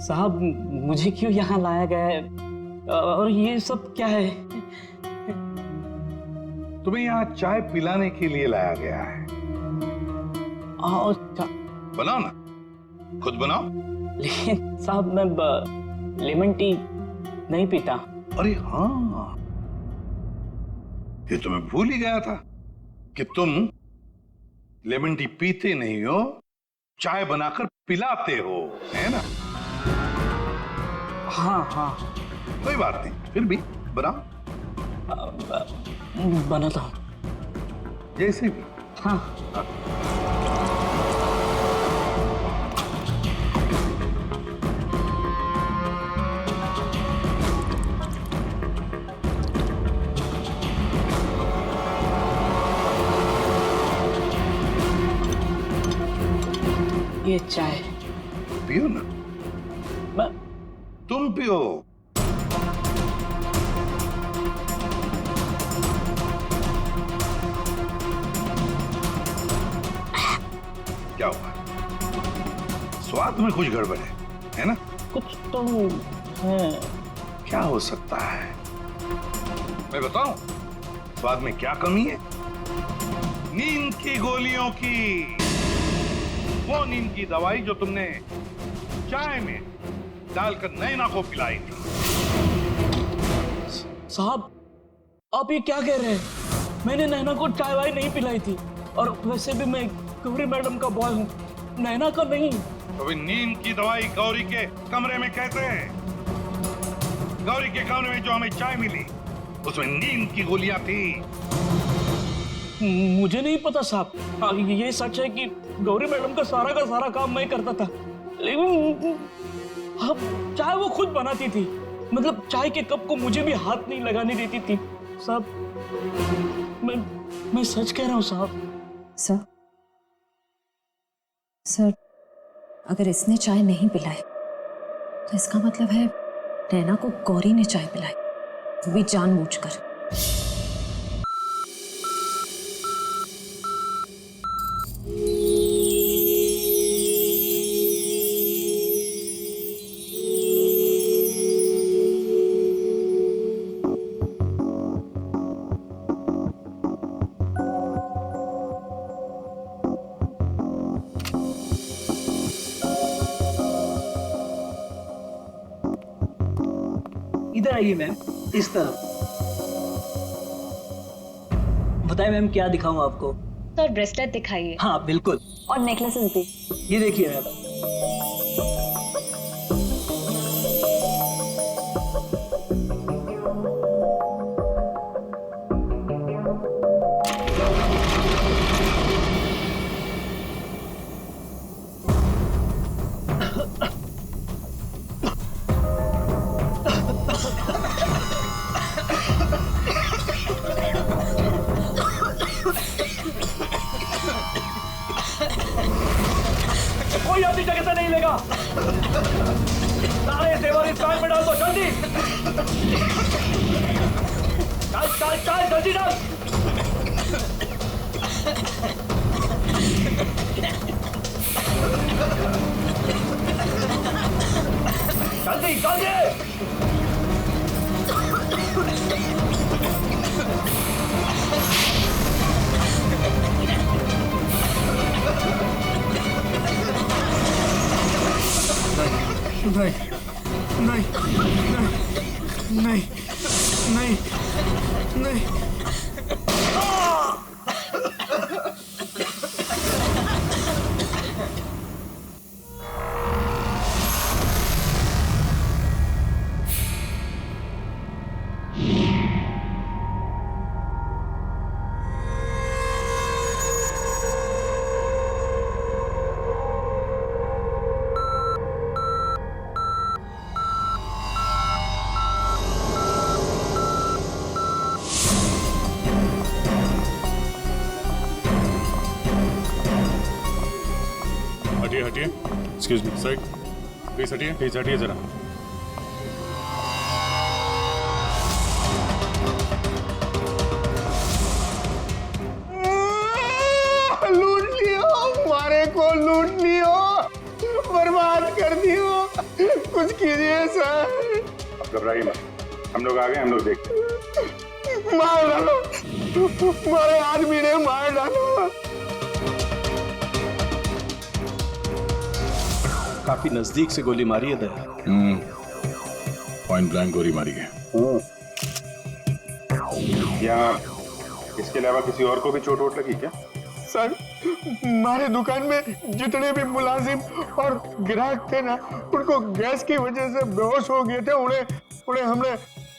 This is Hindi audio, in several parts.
साहब मुझे क्यों यहाँ लाया गया है और ये सब क्या है? तुम्हें यहाँ चाय पिलाने के लिए लाया गया है। और बनाओ ना, खुद बनाओ। लेकिन साहब मैं लेमन टी नहीं पीता। अरे हाँ, ये तो मैं भूल ही गया था कि तुम लेमन टी पीते नहीं हो, चाय बनाकर पिलाते हो, है ना? हाँ हाँ कोई बात नहीं, फिर भी बनाओ। बनाता हूँ। जैसे भी। हाँ। ये चाय पियो ना। तुम पियो। क्या हुआ? स्वाद में कुछ गड़बड़ है ना? कुछ तो है। क्या हो सकता है? मैं बताऊं स्वाद में क्या कमी है? नींद की गोलियों की, वो नींद की दवाई जो तुमने चाय में डालकर नैना को पिलाई थी। साहब आप ये क्या कह रहे हैं? मैंने नैना को चाय वाय नहीं पिलाई थी, और वैसे भी मैं गौरी मैडम का बॉय हूँ, नैना का नहीं। तो नींद की दवाई गौरी के कमरे में कैसे है? गौरी के कमरे में जो हमें चाय मिली उसमें नींद की गोलियां थी। मुझे नहीं पता साहब। हाँ, ये सच है कि गौरी मैडम का सारा काम मैं करता था, लेकिन हाँ, चाय वो खुद बनाती थी। मतलब चाय के कप को मुझे भी हाथ नहीं लगाने देती थी साहब। मैं सच कह रहा हूँ साहब। सर अगर इसने चाय नहीं पिलाई तो इसका मतलब है नैना को गौरी ने चाय पिलाई, वो भी जानबूझकर। इधर आइए मैम, इस तरफ। बताइए मैम क्या दिखाऊं आपको? सर ब्रेसलेट दिखाइए। हाँ बिल्कुल। और नेकलेसेस भी। ये देखिए मैम। कोई अपनी जगह से नहीं लेगा। सारे जेवर इस बैग में डाल दो, जल्दी। चल जल्दी डाल। जल्दी जल्दी। नहीं नहीं नहीं नहीं नहीं। हटिए, एक्सक्यूज मी, साइड प्लीज हटिए जरा। लूट लियो, हमारे को लूट लियो, बर्बाद कर दियो, कीजिए सर। अब घबराइए मत, हम लोग आ गए, हम लोग देखते हैं। मार डालो, हमारे आदमी ने मार डालो। काफी नजदीक से गोली मारी है दया। पॉइंट ब्लैंक गोली मारी है। क्या इसके अलावा किसी और को भी चोट वोट लगी क्या? सर, हमारे दुकान में जितने भी मुलाजिम और ग्राहक थे ना, उनको गैस की वजह से बेहोश हो गए थे। उन्हें हमने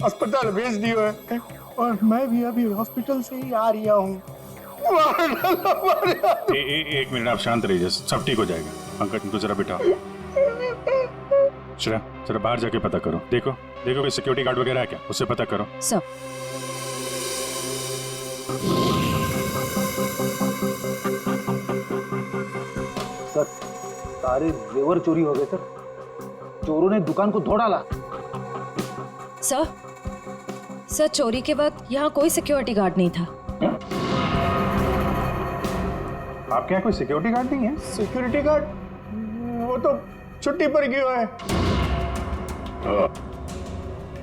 अस्पताल भेज दिया है और मैं भी अभी हॉस्पिटल से ही आ रहा हूँ। एक मिनट, आप शांत रहिए, सब ठीक हो जाएगा। पंकज, इनको जरा बिठाओ। श्रेया, जरा बाहर जाके पता करो। देखो कोई सिक्योरिटी गार्ड वगैरह है क्या, उससे पता करो। सर, सर, सारे जेवर चोरी हो गए सर। चोरों ने दुकान को धो डाला। सर चोरी के वक्त यहाँ कोई सिक्योरिटी गार्ड नहीं था। आपके यहाँ कोई सिक्योरिटी गार्ड नहीं है? सिक्योरिटी गार्ड वो तो छुट्टी पर गया है।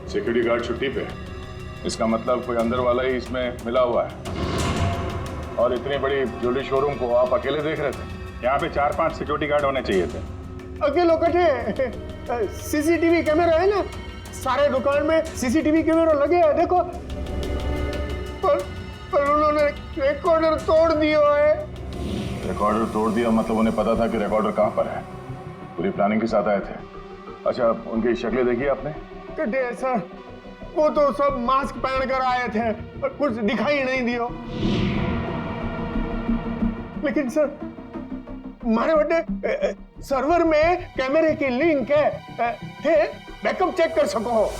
सिक्योरिटी गार्ड छुट्टी पे? इसका मतलब कोई अंदर वाला ही इसमें मिला हुआ है। और इतनी बड़ी ज्वेलरी शोरूम को आप अकेले देख रहे थे? यहाँ पे 4-5 सिक्योरिटी गार्ड होने चाहिए थे। अकेले कटे, सीसीटीवी कैमरा है ना, सारे दुकान में सीसीटीवी कैमरा लगे हैं, देखो। पर उन्होंने रिकॉर्डर तोड़ दिया है। रिकॉर्डर तोड़ दिया मतलब उन्हें पता था कि रिकॉर्डर कहाँ पर है। पूरी प्लानिंग के साथ आए थे। अच्छा, उनकी शक्लें देखी आपने? कटे सर, वो तो सब मास्क पहन कर आए थे और कुछ दिखाई नहीं दिया। लेकिन सर, हमारे बड़े सर्वर में कैमरे की लिंक है, थे, बैकअप चेक कर सको।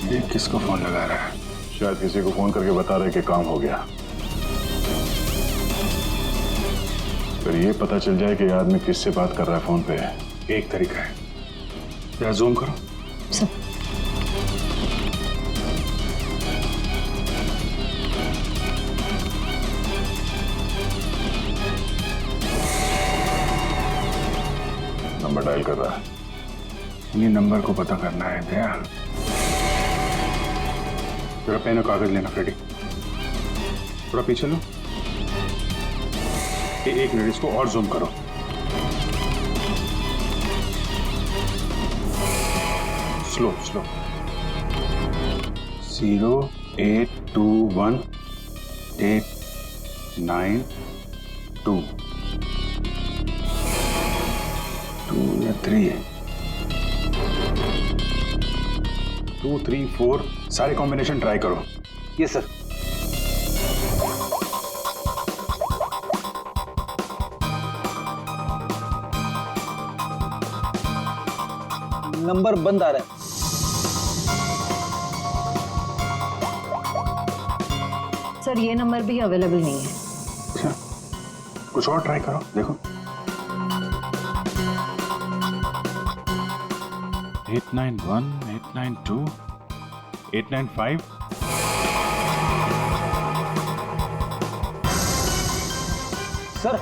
ये किसको फोन लगा रहा है? शायद किसी को फोन करके बता रहे कि काम हो गया। फिर ये पता चल जाए कि आदमी किससे बात कर रहा है फोन पे। एक तरीका है, जरा जूम करो। सर, नंबर डायल कर रहा है। इन्हीं नंबर को पता करना है। दया, जरा पेन और कागज लेना। फ्रेडी, थोड़ा पीछे लो। एक मिनट, इसको और जूम करो। स्लो 0821892 2 या 3 है। 2 3 4 सारे कॉम्बिनेशन ट्राई करो। ये सर। नंबर बंद आ रहा है। सर ये नंबर भी अवेलेबल नहीं है। अच्छा, कुछ और ट्राई करो, देखो। 891 892 895। सर,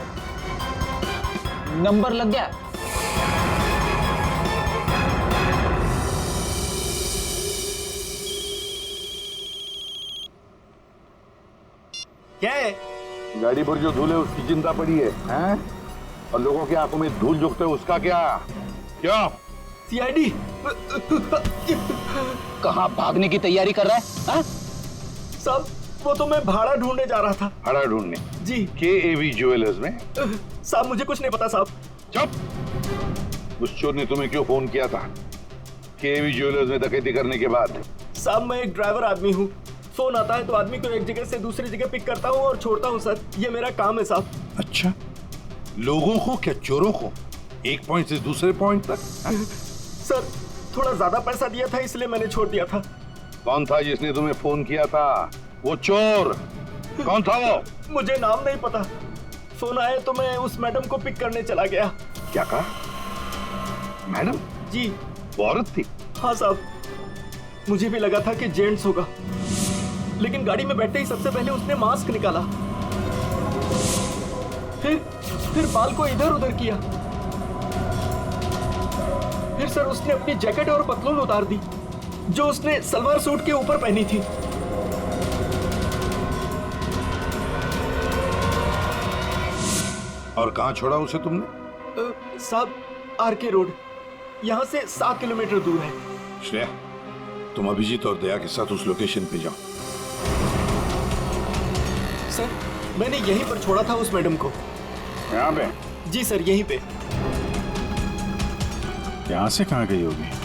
नंबर लग गया। क्या है? गाड़ी पर जो धूल है उसकी चिंता पड़ी है, हैं? और लोगों की आंखों में धूल झोंकते है उसका क्या? क्यों? सीआईडी कहाँ भागने की तैयारी कर रहा है? हाँ? साहब, वो तो मैं भाड़ा ढूंढने जा रहा था। भाड़ा ढूंढने? जी। KAV ज्वेलर्स में? साहब मुझे कुछ नहीं पता साहब। चुप! उस चोर ने तुम्हें क्यों फोन किया था KAV ज्वेलर्स में डकैती करने के बाद? साहब मैं एक ड्राइवर आदमी हूँ। फोन आता है तो आदमी को एक जगह से दूसरी जगह पिक करता हूँ और छोड़ता हूँ सर। ये मेरा काम है साहब। अच्छा, लोगों को क्या, चोरों को एक पॉइंट से दूसरे पॉइंट तक? सर थोड़ा ज्यादा पैसा दिया था इसलिए मैंने छोड़ दिया था। कौन था जिसने तुम्हें फोन किया था? वो चोर कौन था वो? मुझे नाम नहीं पता। फोन आया तो मैं उस मैडम को पिक करने चला गया। क्या कहा? मैडम? जी वो औरत थी? हाँ साहब, मुझे भी लगा था कि जेंट्स होगा, लेकिन गाड़ी में बैठते ही सबसे पहले उसने मास्क निकाला, फिर बाल को इधर उधर किया, फिर सर उसने अपनी जैकेट और पतलून उतार दी जो उसने सलवार सूट के ऊपर पहनी थी। और कहां छोड़ा उसे तुमने? साहब आरके रोड, यहाँ से 7 किलोमीटर दूर है। श्रेया, तुम अभिजीत और दया के साथ उस लोकेशन पे जाओ। सर मैंने यहीं पर छोड़ा था उस मैडम को। यहाँ पे? जी सर यहीं पे। यहाँ से कहाँ गई होगी?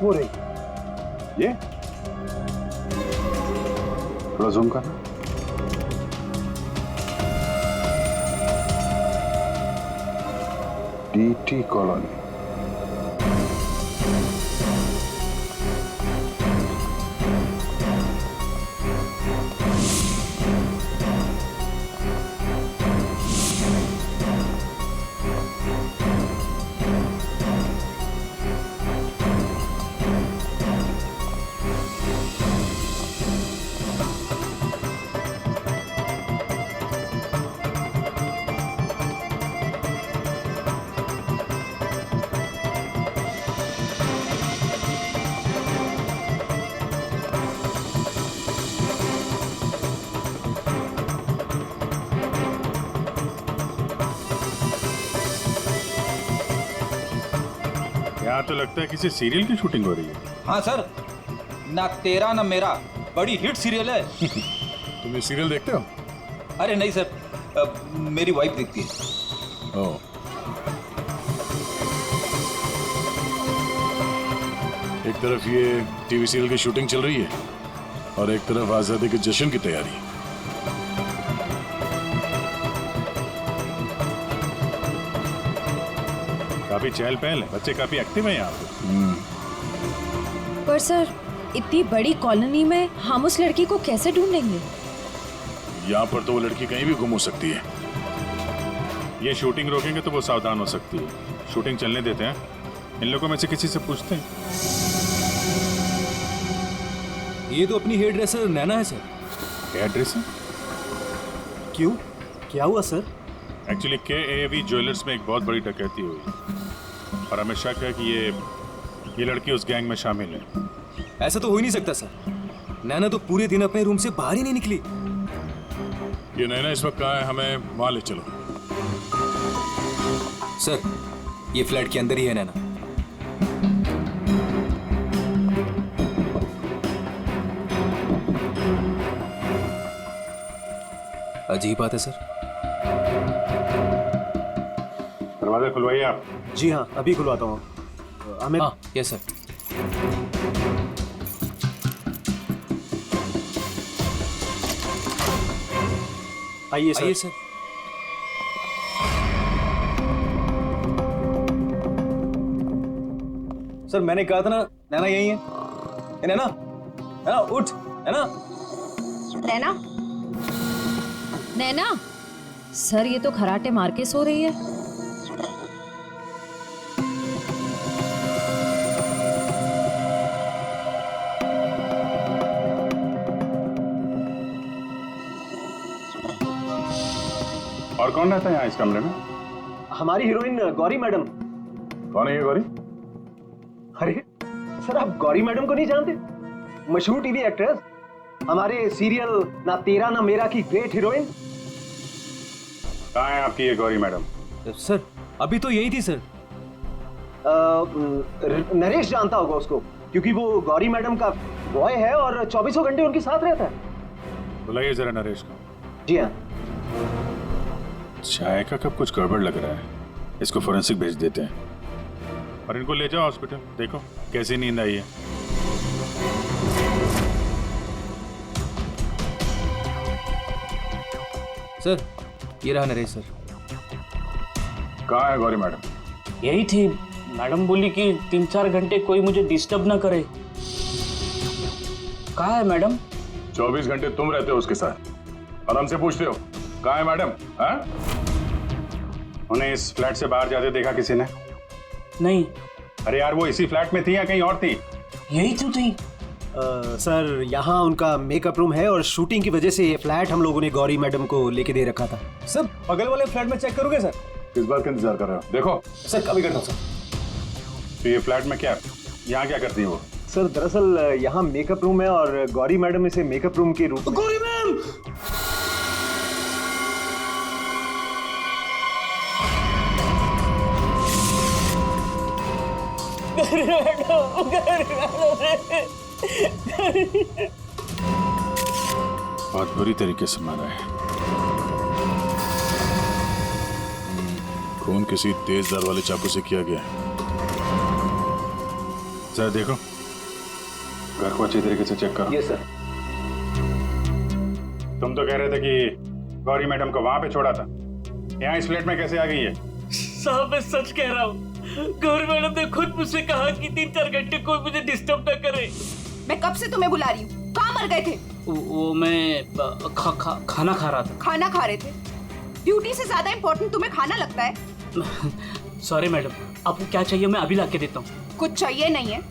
वो रही। ये थोड़ा जूम करना। DT colony. यहाँ तो लगता है किसी सीरियल की शूटिंग हो रही है। हाँ सर, ना तेरा ना मेरा बड़ी हिट सीरियल है। तुम ये सीरियल देखते हो? अरे नहीं सर, मेरी वाइफ देखती है। ओह। एक तरफ ये टीवी सीरियल की शूटिंग चल रही है और एक तरफ आजादी के जश्न की तैयारी। काफी चहल पहल है, बच्चे काफी एक्टिव हैं यहाँ पे। पर सर इतनी बड़ी कॉलोनी में हम उस लड़की को कैसे ढूंढेंगे? यहाँ पर तो वो लड़की कहीं भी गुम हो सकती है। ये शूटिंग रोकेंगे तो वो सावधान हो सकती है। शूटिंग चलने देते हैं, इन लोगों में से किसी से पूछते हैं। ये तो अपनी हेयर ड्रेसर नैना है सर। Hair dresser? क्यों, क्या हुआ सर? एक्चुअली KAV ज्वेलर्स में एक बहुत बड़ी डकैती हुई और हमें शक है कि ये लड़की उस गैंग में शामिल है। ऐसा तो हो ही नहीं सकता सर, नैना तो पूरे दिन अपने रूम से बाहर ही नहीं निकली। ये नैना इस वक्त कहाँ है? हमें वहाँ ले चलो। सर ये फ्लैट के अंदर ही है नैना। अजीब बात है सर। दरवाजा खुलवाइए आप। जी हाँ अभी खुलवाता हूँ। हमें हाँ यस सर। आइए सर। आइए सर। सर मैंने कहा था ना नैना यही है। ए, नैना नैना उठ। नैना नैना, नैना सर ये तो खराटे मार के सो रही है। और कौन रहता है यहाँ इस कमरे में? हमारी हीरोइन गौरी मैडम। कौन है ये गौरी? अरे सर आप गौरी मैडम को नहीं जानते? मशहूर टीवी एक्ट्रेस, हमारे सीरियल ना तेरा ना मेरा की ग्रेट हीरोइन। कहाँ है आपकी ये गौरी मैडम? सर अभी तो यही थी सर। नरेश जानता होगा उसको, क्योंकि वो गौरी मैडम का बॉय है और 24 घंटे उनके साथ रहता है। बुलाइए जरा नरेश को। जी हाँ। चाय का कब कुछ गड़बड़ लग रहा है, इसको फोरेंसिक भेज देते हैं और इनको ले जाओ हॉस्पिटल। देखो कैसी नींद आई है। सर ये रहा नरेश सर। कहाँ है गौरी मैडम? यही थी, मैडम बोली कि 3-4 घंटे कोई मुझे डिस्टर्ब ना करे। कहाँ है मैडम? 24 घंटे तुम रहते हो उसके साथ और हमसे पूछते हो कहाँ है मैडम? हाँ? उन्हें इस फ्लैट से बाहर जाते देखा किसी ने? नहीं, अरे यार, वो इसी फ्लैट में थी या कहीं और थी? यही तो थी। सर यहाँ उनका मेकअप रूम है और शूटिंग की वजह से ये फ्लैट हम लोगों ने गौरी मैडम को लेके दे रखा था। सर बगल वाले फ्लैट में चेक करोगे सर? किस बात का इंतजार कर रहे हो? देखो सर कभी करता हूँ सर। तो ये फ्लैट में क्या, यहाँ क्या करती है वो? सर दरअसल यहाँ मेकअप रूम है और गौरी मैडम इसे मेकअप रूम के रूप में। गौरी मैम! बहुत बुरी तरीके से मारा है। खून किसी तेज धार वाले चाकू से किया गया है। जरा देखो, घर को अच्छी तरीके से चेक करो। ये सर। तुम तो कह रहे थे कि गौरी मैडम को वहां पे छोड़ा था, यहाँ इस फ्लैट में कैसे आ गई है? साहब मैं सच कह रहा हूँ, गौरी मैडम ने खुद मुझसे कहा कि 3-4 घंटे कोई मुझे डिस्टर्ब ना करे। मैं कब से तुम्हें बुला रही हूँ, कहाँ मर गए थे? वो मैं खाना खा रहा था। खाना खा रहे थे? ड्यूटी से ज्यादा इम्पोर्टेंट तुम्हें खाना लगता है? सॉरी मैडम, आपको क्या चाहिए मैं अभी ला के देता हूँ। कुछ चाहिए नहीं है,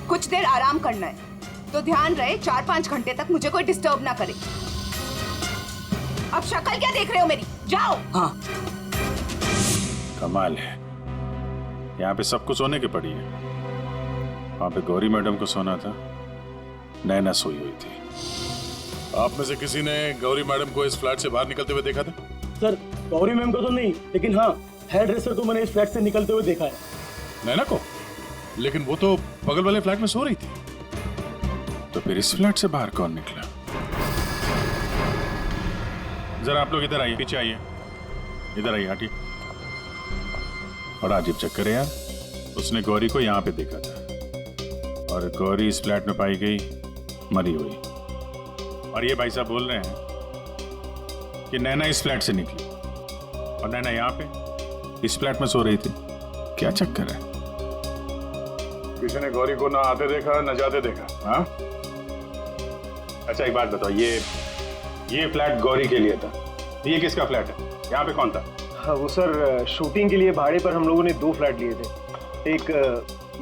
कुछ देर आराम करना है, तो ध्यान रहे 4-5 घंटे तक मुझे कोई डिस्टर्ब ना करे। अब शक्ल क्या देख रहे हो मेरी, जाओ। हाँ। कमाल है, यहाँ पे सबको सोने की पड़ी है। वहां पे गौरी मैडम को सोना था, नैना सोई हुई थी। आप में से किसी ने गौरी मैडम को इस फ्लैट से बाहर निकलते हुए देखा था? सर गौरी मैम को तो नहीं, लेकिन हाँ हेयर ड्रेसर को मैंने इस फ्लैट से निकलते हुए देखा है। नैना को? लेकिन वो तो बगल वाले फ्लैट में सो रही थी। तो फिर इस फ्लैट से बाहर कौन निकला? जरा आप लोग इधर आइए, पीछे आइए, इधर आइए, हटिए। बड़ा अजीब चक्कर है यार, उसने गौरी को यहाँ पे देखा था और गौरी इस फ्लैट में पाई गई मरी हुई। और ये भाई साहब बोल रहे हैं कि नैना इस फ्लैट से निकली और नैना यहाँ पे इस फ्लैट में सो रही थी। क्या चक्कर है? किसी ने गौरी को ना आते देखा ना जाते देखा? हाँ? अच्छा एक बात बताओ, ये फ्लैट गौरी के लिए था, ये किसका फ्लैट है? यहाँ पे कौन था? हाँ वो सर शूटिंग के लिए भाड़े पर हम लोगों ने 2 फ्लैट लिए थे। एक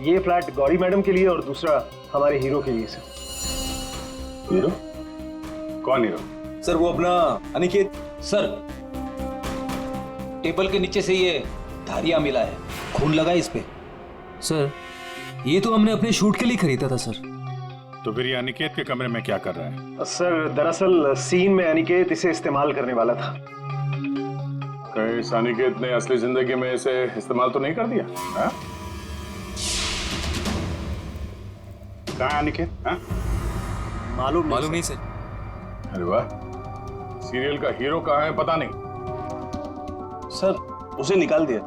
ये फ्लैट गौरी मैडम के लिए और दूसरा हमारे हीरो के लिए सर। हीरो? कौन हीरो? सर वो अपना अनिकेत। सर टेबल के नीचे से ये धारियां मिला है, खून लगा है इस पे। सर ये तो हमने अपने शूट के लिए खरीदा था सर। तो फिर ये अनिकेत के कमरे में क्या कर रहा है? सर दरअसल सीन में अनिकेत इसे इस्तेमाल करने वाला था। कहीं इस अनिकेत ने असली जिंदगी में इसे इस्तेमाल तो नहीं कर दिया? हाँ? कहाँ है अनिकेत? हाँ? मालूम नहीं सर। अरे वाह, सीरियल का हीरो कहाँ है पता नहीं। सर उसे निकाल दिया।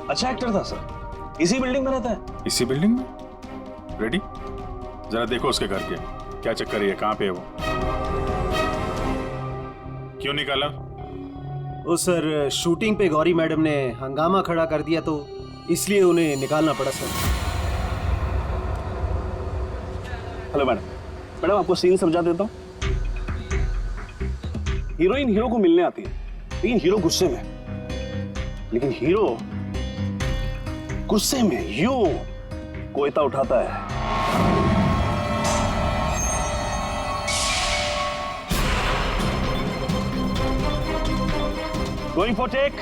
अच्छा एक्टर था सर, इसी बिल्डिंग में रहता है। इसी बिल्डिंग में? रेडी? जरा देखो उसके घर के क्या चक्कर है, कहाँ पे है वो? क्यों निकाला? वो सर शूटिंग पे गौरी मैडम ने हंगामा खड़ा कर दिया तो इसलिए उन्हें निकालना पड़ा सर। हेलो मैडम, मैडम आपको सीन समझा देता हूँ। हीरोइन हीरो को मिलने आती है, लेकिन हीरो गुस्से में, लेकिन हीरो गुस्से में यूं कोयता उठाता है। Going for take.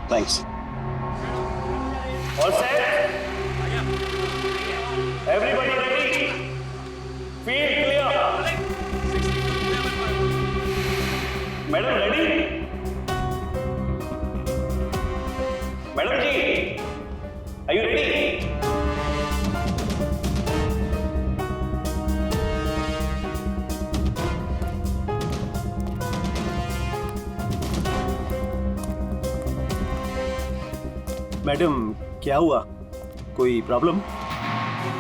Thanks. All set? Everybody ready? Field clear. Madam ready? Madam ji, are you ready? Madam क्या हुआ, कोई प्रॉब्लम?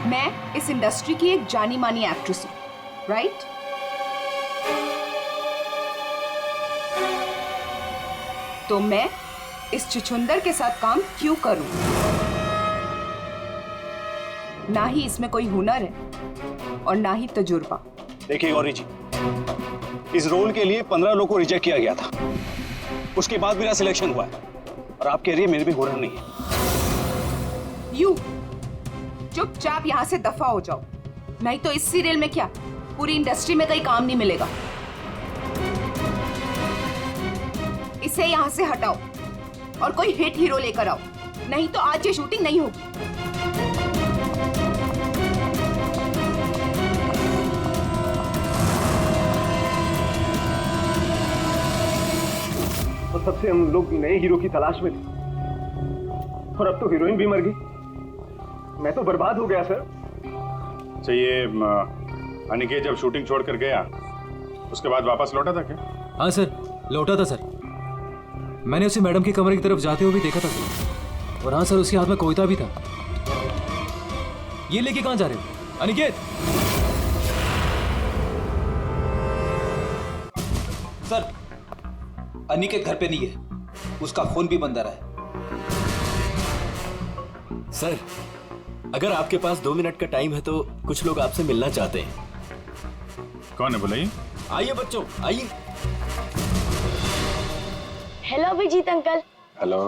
मैं इस इंडस्ट्री की एक जानी मानी एक्ट्रेस हूँ, राइट? तो मैं इस छुछुंदर के साथ काम क्यों करूं? ना ही इसमें कोई हुनर है और ना ही तजुर्बा। देखिए गौरी जी, इस रोल के लिए 15 लोगों को रिजेक्ट किया गया था, उसके बाद मेरा सिलेक्शन हुआ है और आप कह रही है मेरे भी हुनर नहीं है। यू चुपचाप यहां से दफा हो जाओ, नहीं तो इस सीरियल में क्या पूरी इंडस्ट्री में कहीं काम नहीं मिलेगा। इसे यहां से हटाओ और कोई हिट हीरो लेकर आओ, नहीं तो आज ये शूटिंग नहीं होगी। और तब से हम लोग नए हीरो की तलाश में थे और अब तो हीरोइन भी मर गई। मैं तो बर्बाद हो गया सर। अच्छा, ये अनिकेत जब शूटिंग छोड़ कर गया उसके बाद वापस लौटा था क्या? हाँ सर, लौटा था सर। मैंने उसे मैडम के कमरे की तरफ जाते हुए भी देखा था सर। और हाँ सर, उसके हाथ में कोयता भी था। ये लेके कहाँ जा रहे हो अनिकेत? सर, अनिकेत घर पे नहीं है, उसका फोन भी बंद आ रहा है। सर, अगर आपके पास 2 मिनट का टाइम है तो कुछ लोग आपसे मिलना चाहते हैं। कौन है बुलाइए? आइए बच्चों, आइए। Hello Abhijeet uncle. Hello.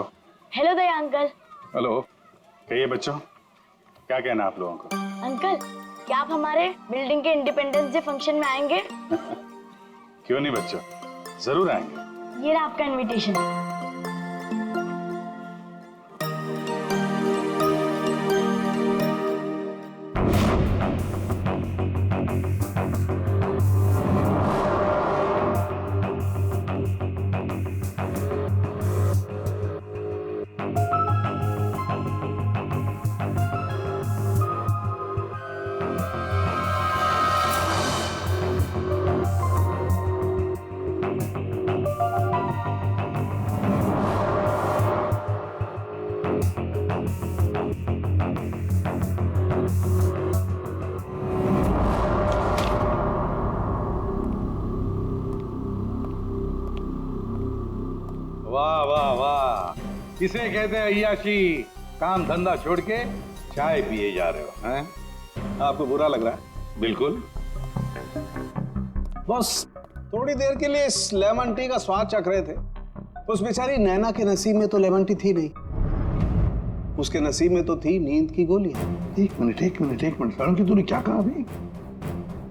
Hello Daya uncle. Hello. कहिए बच्चों, क्या कहना आप लोगों को? अंकल, क्या आप हमारे बिल्डिंग के इंडिपेंडेंस डे फंक्शन में आएंगे? क्यों नहीं बच्चों, जरूर आएंगे। ये रहा आपका इनविटेशन। वाह वाह वाह, किसे कहते हैं अय्याशी? काम धंधा छोड़ के चाय पिए जा रहे हो हैं? आपको बुरा लग रहा है? बिल्कुल। बस थोड़ी देर के लिए इस लेमन टी का स्वाद चख रहे थे। उस बेचारी नैना के नसीब में तो लेमन टी थी नहीं, उसके नसीब में तो थी नींद की गोली। एक मिनट सड़न की तूने क्या कहा अभी?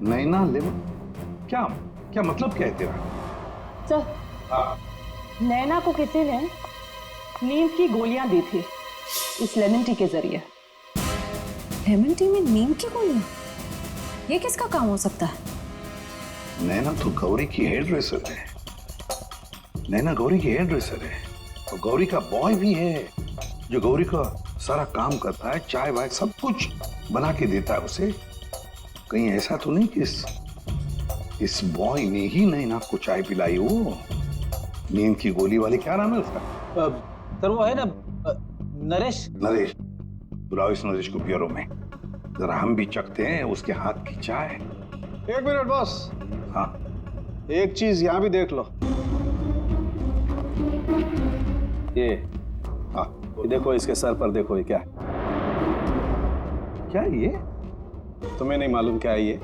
नैना लेमन, क्या क्या मतलब क्या है तेरा? सर, हाँ। नैना को किसी ने नींद की गोलियां दी थी इस लेमन टी के जरिए। लेमन टी में नीम की गोलियां? ये किसका काम हो सकता है? नैना तो गौरी की हेयर ड्रेसर है। नैना गौरी की हेयर ड्रेसर है और गौरी का बॉय भी है जो गौरी का सारा काम करता है, चाय वाय सब कुछ बना के देता है उसे। कहीं ऐसा तो नहीं कि इस बॉय ने ही नैना को चाय पिलाई हो? नींद की गोली वाले, क्या नाम है उसका? सर वो है ना, नरेश। नरेश, बुलाओ इस नरेश को ब्यूरो में, जरा हम भी चखते हैं उसके हाथ की चाय। 1 मिनट बॉस। हाँ, एक चीज यहाँ भी देख लो। ये हाँ, ये देखो, इसके सर पर देखो, ये क्या है? क्या ये? तुम्हें नहीं मालूम क्या है ये?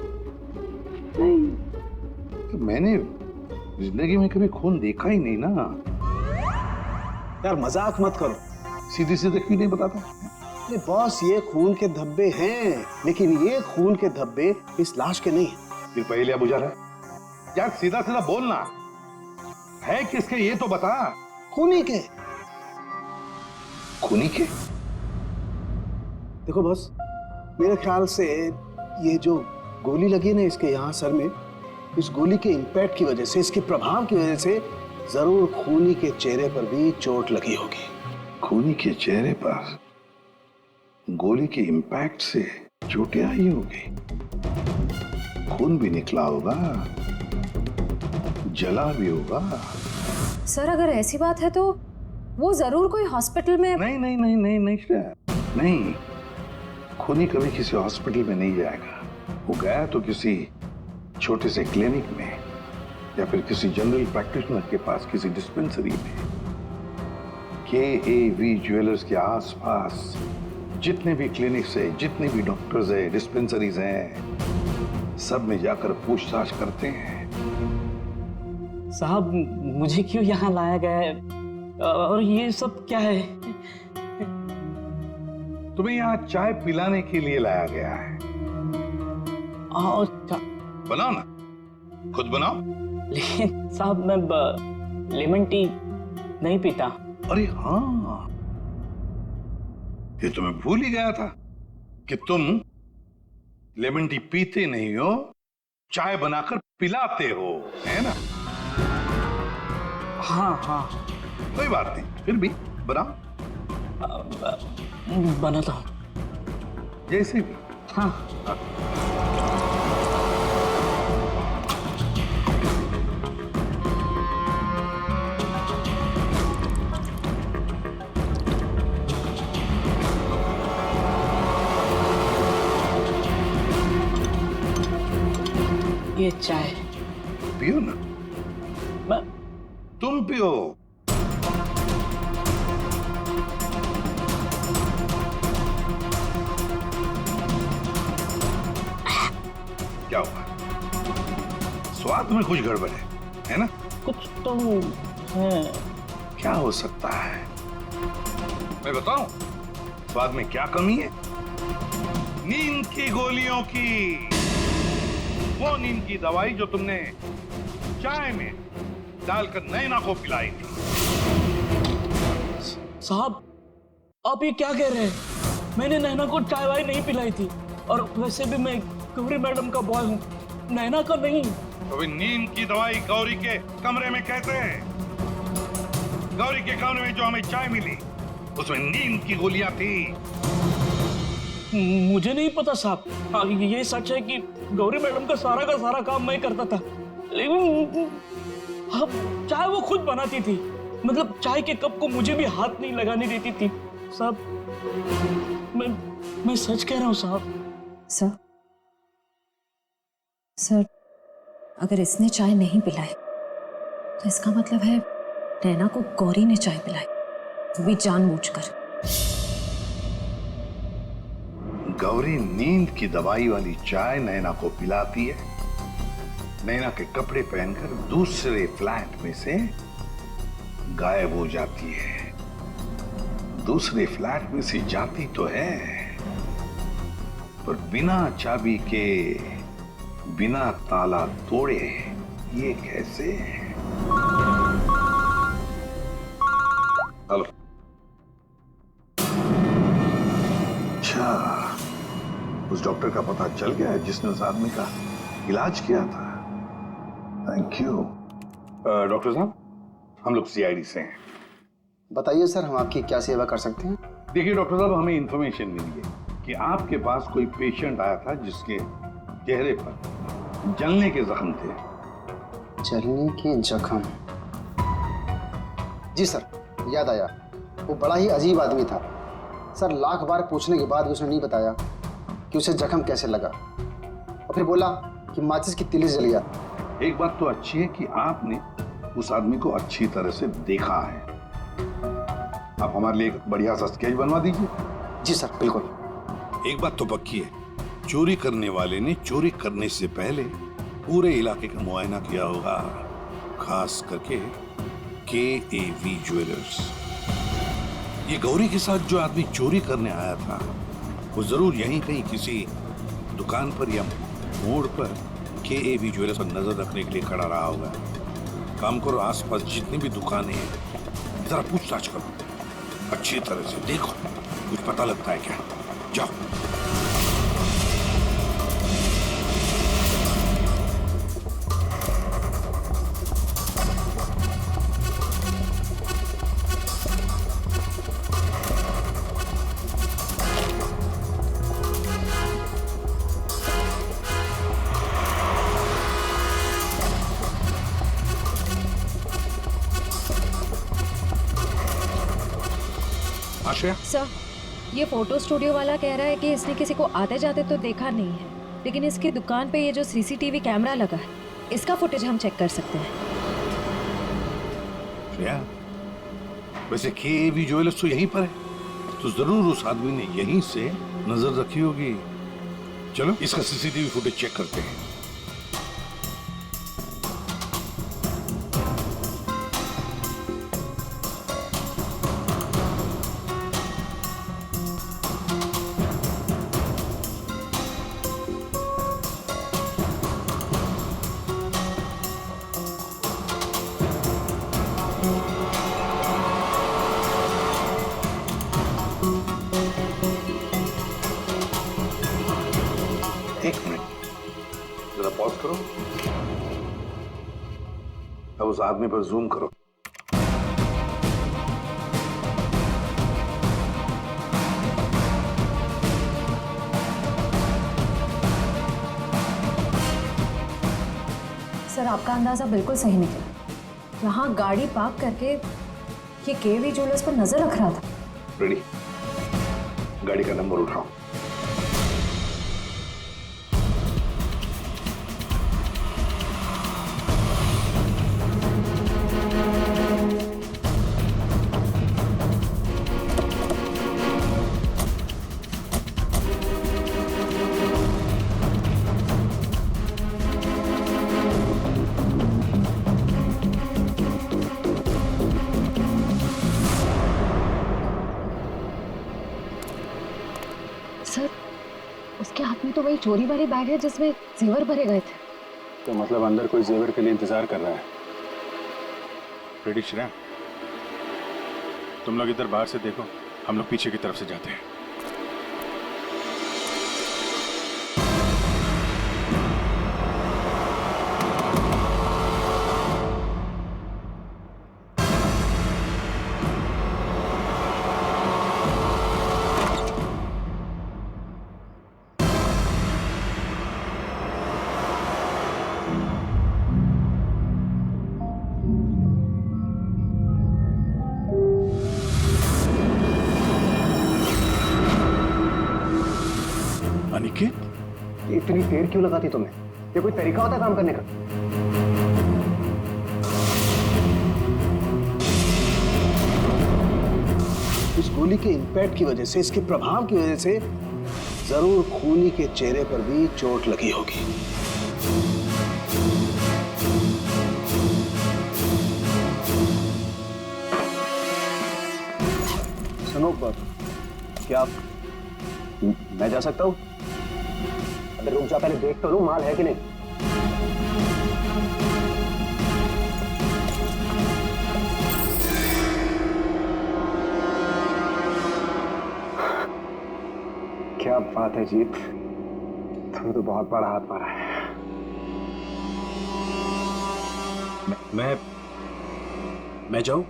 तो मैंने जिंदगी में कभी खून देखा ही नहीं ना। यार मजाक मत करो। सीधी सीधे क्यों नहीं बताता? अरे बॉस, ये खून के धब्बे हैं, लेकिन ये खून के धब्बे इस लाश के नहीं हैं। फिर पहले बुझा रहा है यार, सीधा सीधा बोलना है किसके, ये तो बता। खूनी के। खूनी के? देखो बॉस, मेरे ख्याल से ये जो गोली लगी ना इसके यहाँ सर में, इस गोली के इंपैक्ट की वजह से, इसके प्रभाव की वजह से जरूर खूनी के चेहरे पर भी चोट लगी होगी। खूनी के चेहरे पर गोली के इंपैक्ट से चोटें आई होगी, खून भी निकला होगा, जला भी होगा। सर, अगर ऐसी बात है तो वो जरूर कोई हॉस्पिटल में। नहीं नहीं नहीं नहीं नहीं श्रेया, नहीं, खूनी कभी किसी हॉस्पिटल में नहीं जाएगा। वो गया तो किसी छोटे से क्लिनिक में या फिर किसी जनरल प्रैक्टिशनर के पास, किसी डिस्पेंसरी में। KAV ज्वेलर्स के आसपास जितने भी क्लिनिक्स है, जितने भी डॉक्टर्स है, डिस्पेंसरीज हैं, सब में जाकर पूछताछ करते हैं। साहब, मुझे क्यों यहाँ लाया गया है और ये सब क्या है? तुम्हें यहाँ चाय पिलाने के लिए लाया गया है। बनाओ ना, खुद बनाओ। लेकिन साहब, मैं लेमन टी नहीं पीता। अरे हाँ, ये तो मैं भूल ही गया था कि तुम लेमन टी पीते नहीं हो, चाय बनाकर पिलाते हो, है ना? हाँ हाँ, कोई बात नहीं, फिर भी बनाओ। बनाता हूँ। जैसे भी। हाँ। ये चाय पियो ना। तुम पियो। क्या हुआ? स्वाद में कुछ गड़बड़ है ना? कुछ तो है। क्या हो सकता है? मैं बताऊं स्वाद में क्या कमी है? नींद की गोलियों की, वो नींद की दवाई जो तुमने चाय में डालकर नैना को पिलाई थी। साहब, आप ये क्या कह रहे हैं? मैंने नैना को चाय वाय नहीं पिलाई थी, और वैसे भी मैं गौरी मैडम का बॉय हूँ, नैना का नहीं। तो नींद की दवाई गौरी के कमरे में कैसे है? गौरी के कमरे में जो हमें चाय मिली उसमें नींद की गोलियां थी। मुझे नहीं पता साहब। ये सच है कि गौरी मैडम का सारा काम मैं करता था, लेकिन चाय वो खुद बनाती थी। मतलब चाय के कप को मुझे भी हाथ नहीं लगाने देती थी। साहब, मैं सच कह रहा हूँ साहब। सर, अगर इसने चाय नहीं पिलाई तो इसका मतलब है नैना को गौरी ने चाय पिलाई, वो भी जानबूझकर। गौरी नींद की दवाई वाली चाय नैना को पिलाती है, नैना के कपड़े पहनकर दूसरे फ्लैट में से गायब हो जाती है। दूसरे फ्लैट में से जाती तो है, पर बिना चाबी के, बिना ताला तोड़े। ये कैसे? हेलो। अच्छा, उस डॉक्टर का पता चल गया है जिसने उस आदमी का इलाज किया था। Thank you. डॉक्टर साहब, हम लोग CID से हैं। बताइए सर, हम आपकी क्या सेवा कर सकते हैं? देखिए डॉक्टर साहब, हमें इंफॉर्मेशन मिली है कि आपके पास कोई पेशेंट आया था जिसके चेहरे पर जलने के जख्म थे। जलने के जख्म? जी सर, याद आया। वो बड़ा ही अजीब आदमी था सर। लाख बार पूछने के बाद उसने नहीं बताया कि उसे जख्म कैसे लगा, और फिर बोला कि माचिस की तिली जल गया। एक बात तो अच्छी है कि आपने उस आदमी को अच्छी तरह से देखा है। आप हमारे लिए एक बढ़िया सा स्केच बनवा दीजिए। जी सर, बिल्कुल। एक बात तो पक्की है, चोरी करने वाले ने चोरी करने से पहले पूरे इलाके का मुआयना किया होगा, खास करके KAV ज्वेलर्स। ये गौरी के साथ जो आदमी चोरी करने आया था वो जरूर यहीं कहीं किसी दुकान पर या मोड़ पर KAV ज्वेलर्स पर नजर रखने के लिए खड़ा रहा होगा। काम करो, आसपास जितनी भी दुकानें हैं जरा पूछताछ करो, अच्छी तरह से देखो, कुछ पता लगता है क्या। जाओ। आश्रया, सर, ये फोटो स्टूडियो वाला कह रहा है कि इसने किसी को आते जाते तो देखा नहीं है, लेकिन इसकी दुकान पे ये जो सीसीटीवी कैमरा लगा है, इसका फुटेज हम चेक कर सकते हैं। श्रेया, वैसे केवी ज्वेलर्स तो यहीं पर है, तो जरूर उस आदमी ने यहीं से नजर रखी होगी। चलो इसका सीसीटीवी फुटेज चेक करते हैं। एक मिनट, जरा पॉज करो। अब उस आदमी पर जूम करो। सर, आपका अंदाजा बिल्कुल सही निकला। यहाँ गाड़ी पार्क करके ये केवी ज्वेलर्स पर नजर रख रहा था। रेडी, गाड़ी का नंबर उठाओ। सर, उसके हाथ में तो वही चोरी वाली बैग है जिसमें जेवर भरे गए थे। तो मतलब अंदर कोई जेवर के लिए इंतजार कर रहा है। रेडी श्रेया, तुम लोग इधर बाहर से देखो, हम लोग पीछे की तरफ से जाते हैं। अनिकेत, इतनी देर क्यों लगाती तुम्हें? ये कोई तरीका होता है काम करने का? इस गोली के इंपैक्ट की वजह से, इसके प्रभाव की वजह से जरूर खूनी के चेहरे पर भी चोट लगी होगी। सुनो, क्या मैं जा सकता हूँ? अगर रुक जा, पहले देख तो लूं माल है कि नहीं। क्या बात है जीत, तुम तो बहुत बड़ा हाथ मारा है। मैं जाऊं?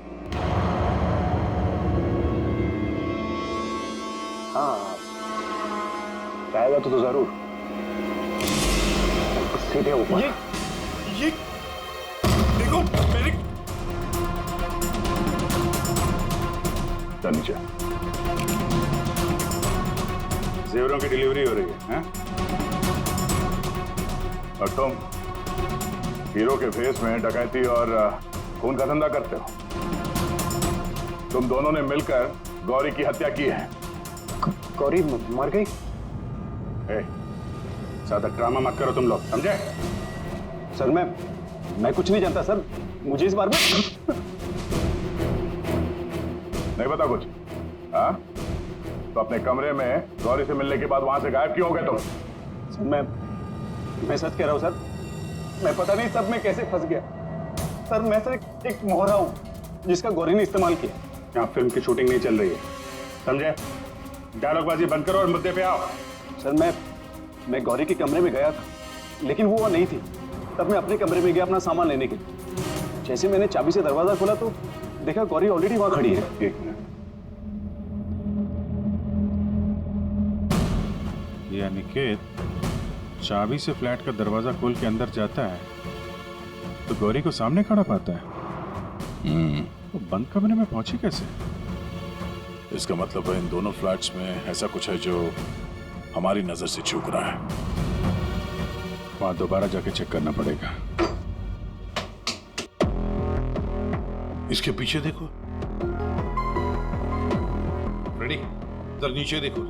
हाँ, जाएगा तो जरूर। सीधे ऊपर। ये देखो मेरी। चल नीचे। जेवरों की डिलीवरी हो रही है, हैं? और तुम हीरो के फेस में डकैती और खून का धंधा करते हो। तुम दोनों ने मिलकर गौरी की हत्या की है। गौरी मर गई? ज्यादा ड्रामा मत करो तुम लोग, समझे? सर, मैं कुछ नहीं जानता सर, मुझे इस बारे में नहीं पता कुछ। हाँ, तो अपने कमरे में गौरी से मिलने के बाद वहां से गायब क्यों हो गए तुम? सर, मैं सच कह रहा हूँ सर, मैं पता नहीं सब में कैसे फंस गया। सर, मैं सर एक मोहरा हूँ जिसका गौरी ने इस्तेमाल किया। यहाँ फिल्म की शूटिंग नहीं चल रही है, समझे? डायलॉगबाजी बंद करो और मुद्दे पे आओ। सर, मैं गौरी के कमरे में गया था, लेकिन वो नहीं थी। तब मैं अपने कमरे में गया अपना सामान लेने के लिए। जैसे मैंने चाबी से दरवाजा खोला तो देखा गौरी ऑलरेडी वहां खड़ी है। एक मिनट, ये अनिकेत चाबी से फ्लैट का दरवाजा खोल के अंदर जाता है तो गौरी को सामने खड़ा पाता है। तो बंद कमरे में पहुंची कैसे? इसका मतलब है इन दोनों फ्लैट्स में ऐसा कुछ है जो हमारी नजर से चूक रहा है। वहां दोबारा जाके चेक करना पड़ेगा। इसके पीछे देखो। रेडी, इधर नीचे देखो।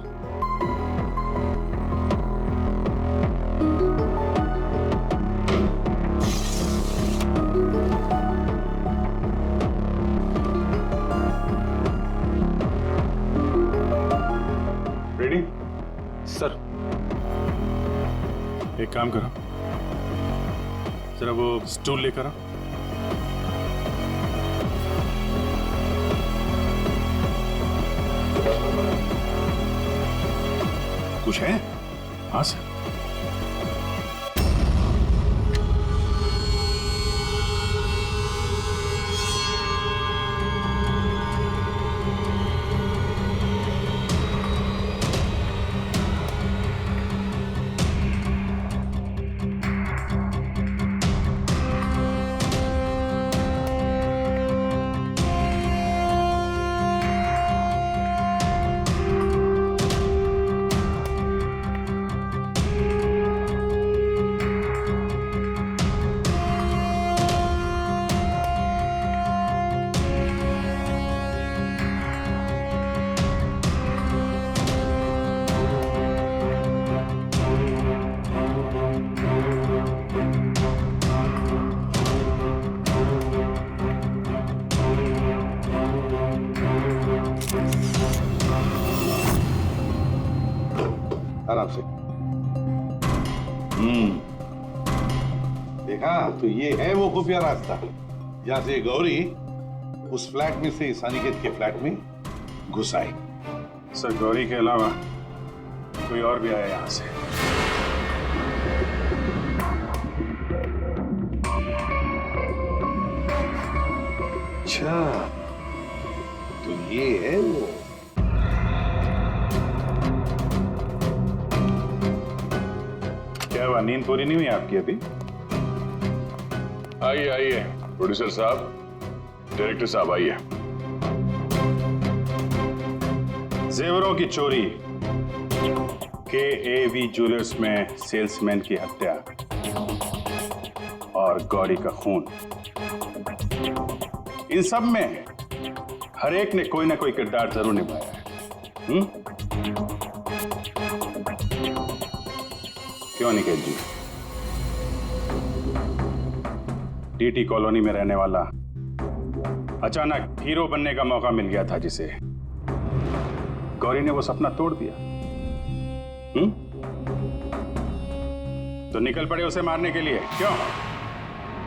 रेडी? सर। एक काम करो, जरा वो स्टूल लेकर आओ। कुछ है? हाँ सर। आराम से। देखा तो ये है वो खुफिया रास्ता जहां से गौरी उस फ्लैट में से इस अनिकेत के फ्लैट में घुस आई। सर, गौरी के अलावा कोई और भी आया यहां से? अच्छा, तो ये है वो। क्या हुआ, नींद पूरी नहीं हुई आपकी अभी? आइए आइए, प्रोड्यूसर साहब, डायरेक्टर साहब आइए। जेवरों की चोरी, KAV ज्वेलर्स में सेल्समैन की हत्या और गौरी का खून, इन सब में हर एक ने कोई ना कोई किरदार जरूर निभाया है। क्यों निकेत जी? DT कॉलोनी में रहने वाला अचानक हीरो बनने का मौका मिल गया था जिसे, गौरी ने वो सपना तोड़ दिया। तो निकल पड़े उसे मारने के लिए, क्यों?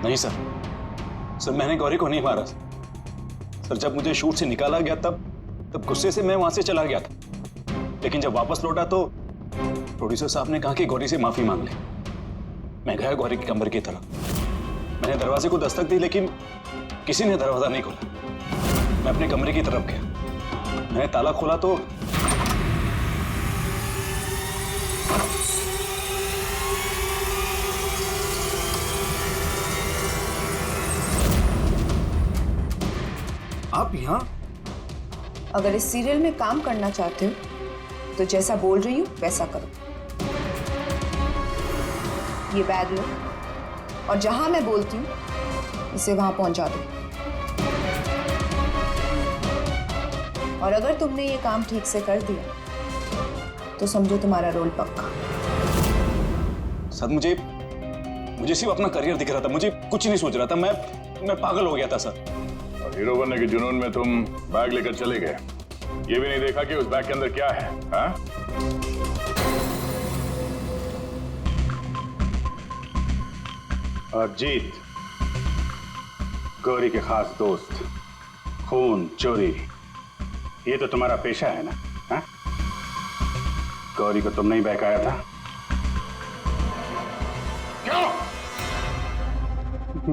नहीं सर, मैंने गौरी को नहीं मारा सर। जब मुझे शूट से निकाला गया तब गुस्से से मैं वहां से चला गया था, लेकिन जब वापस लौटा तो प्रोड्यूसर साहब ने कहा कि गौरी से माफी मांग ले। मैं गया गौरी के कमरे की तरफ, मैंने दरवाजे को दस्तक दी लेकिन किसी ने दरवाजा नहीं खोला। मैं अपने कमरे की तरफ गया, मैंने ताला खोला तो आप यहाँ? अगर इस सीरियल में काम करना चाहते हो तो जैसा बोल रही हूँ वैसा करो। ये बैग लो और जहां मैं बोलती हूँ इसे वहां पहुंचा दो। और अगर तुमने ये काम ठीक से कर दिया तो समझो तुम्हारा रोल पक्का। सर, मुझे सिर्फ अपना करियर दिख रहा था, मुझे कुछ नहीं सोच रहा था। मैं पागल हो गया था सर। और हीरो बनने के जुनून में तुम बैग लेकर चले गए, ये भी नहीं देखा कि उस बैग के अंदर क्या है। हाँ? और जीत, गौरी के खास दोस्त, खून चोरी, ये तो तुम्हारा पेशा है ना? हाँ? गौरी को तुमने ही बहकाया था। क्यों?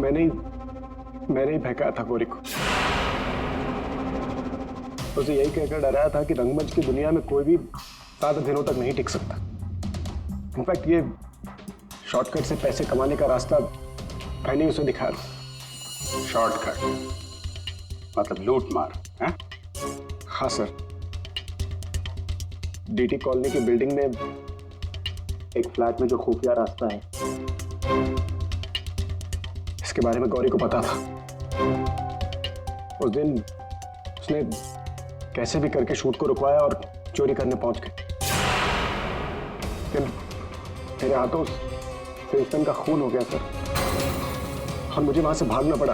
मैंने ही बहकाया था गौरी को। उसे यही कहकर डराया था कि रंगमंच की दुनिया में कोई भी ज्यादा दिनों तक नहीं टिक सकता। इनफैक्ट ये शॉर्टकट से पैसे कमाने का रास्ता मैंने उसे दिखाया था। शॉर्टकट मतलब लूट मार? हाँ सर, डीटी कॉलोनी की बिल्डिंग में एक फ्लैट में जो खुफिया रास्ता है, इसके बारे में गौरी को पता था। उस दिन उसने कैसे भी करके शूट को रुकवाया और चोरी करने पहुंच गए। लेकिन मेरे हाथों सेल्समैन का खून हो गया सर, और मुझे वहां से भागना पड़ा,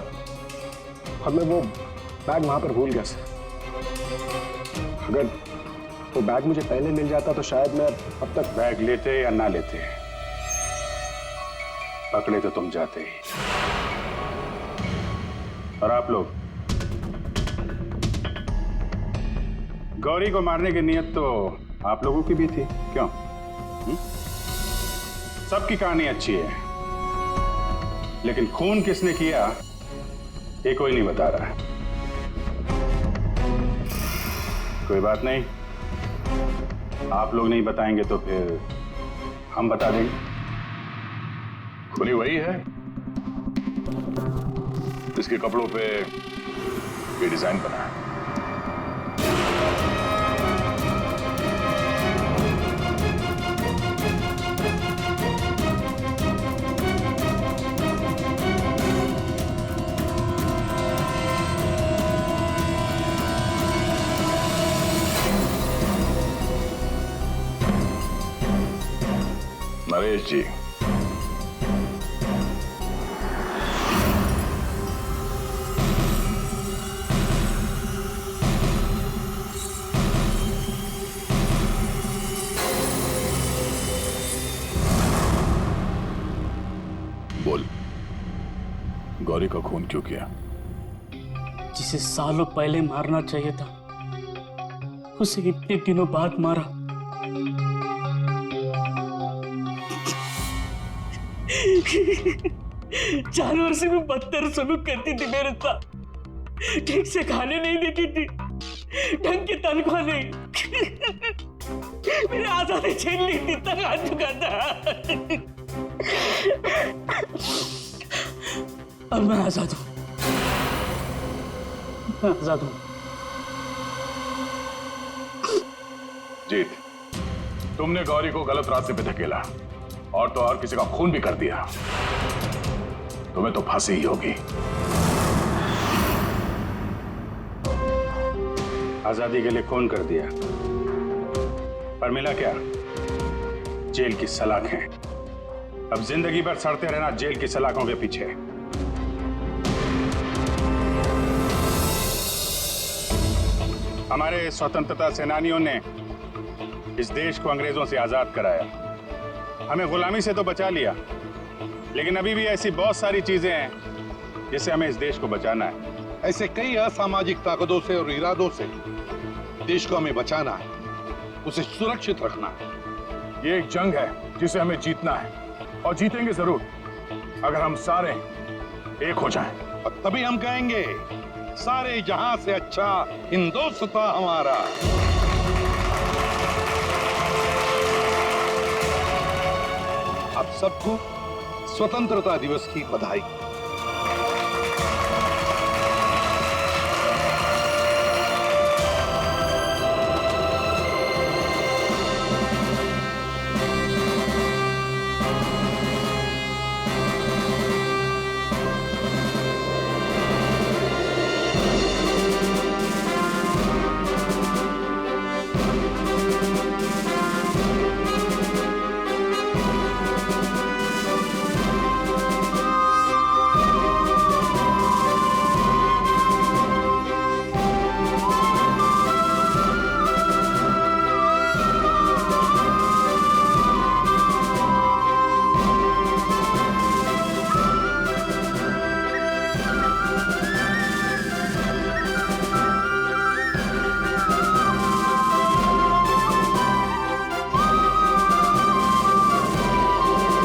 और मैं वो बैग वहां पर भूल गया सर। अगर वो बैग मुझे पहले मिल जाता तो शायद मैं अब तक बैग लेते या ना लेते, पकड़े तो तुम जाते ही। और आप लोग, गौरी को मारने की नीयत तो आप लोगों की भी थी, क्यों? सबकी कहानी अच्छी है, लेकिन खून किसने किया ये कोई नहीं बता रहा है। कोई बात नहीं, आप लोग नहीं बताएंगे तो फिर हम बता देंगे। खुली वही है इसके कपड़ों पे ये डिजाइन बना है। नरेश जी, बोल, गौरी का खून क्यों किया? जिसे सालों पहले मारना चाहिए था उसे इतने दिनों बाद मारा। जानवर से भी बदतर सलूक करती थी मेरे साथ, ठीक से खाने नहीं देती थी, ढंग की तनख्वाह नहीं, मेरे आजादी छीन ली थी, तक आ चुका था। अब मैं आजाद हूं, मैं आजाद हूं। जीत, तुमने गौरी को गलत रास्ते पे धकेला और तो और किसी का खून भी कर दिया, तुम्हें तो फांसी ही होगी। आजादी के लिए खून कर दिया, पर मिला क्या? जेल की सलाखें। अब जिंदगी भर सड़ते रहना जेल की सलाखों के पीछे। हमारे स्वतंत्रता सेनानियों ने इस देश को अंग्रेजों से आजाद कराया, हमें गुलामी से तो बचा लिया, लेकिन अभी भी ऐसी बहुत सारी चीजें हैं जिससे हमें इस देश को बचाना है। ऐसे कई असामाजिक ताकतों से और इरादों से देश को हमें बचाना है, उसे सुरक्षित रखना है। ये एक जंग है जिसे हमें जीतना है, और जीतेंगे जरूर अगर हम सारे एक हो जाएं। और तभी हम कहेंगे सारे जहां से अच्छा हिंदुस्तान हमारा। आप सबको स्वतंत्रता दिवस की बधाई।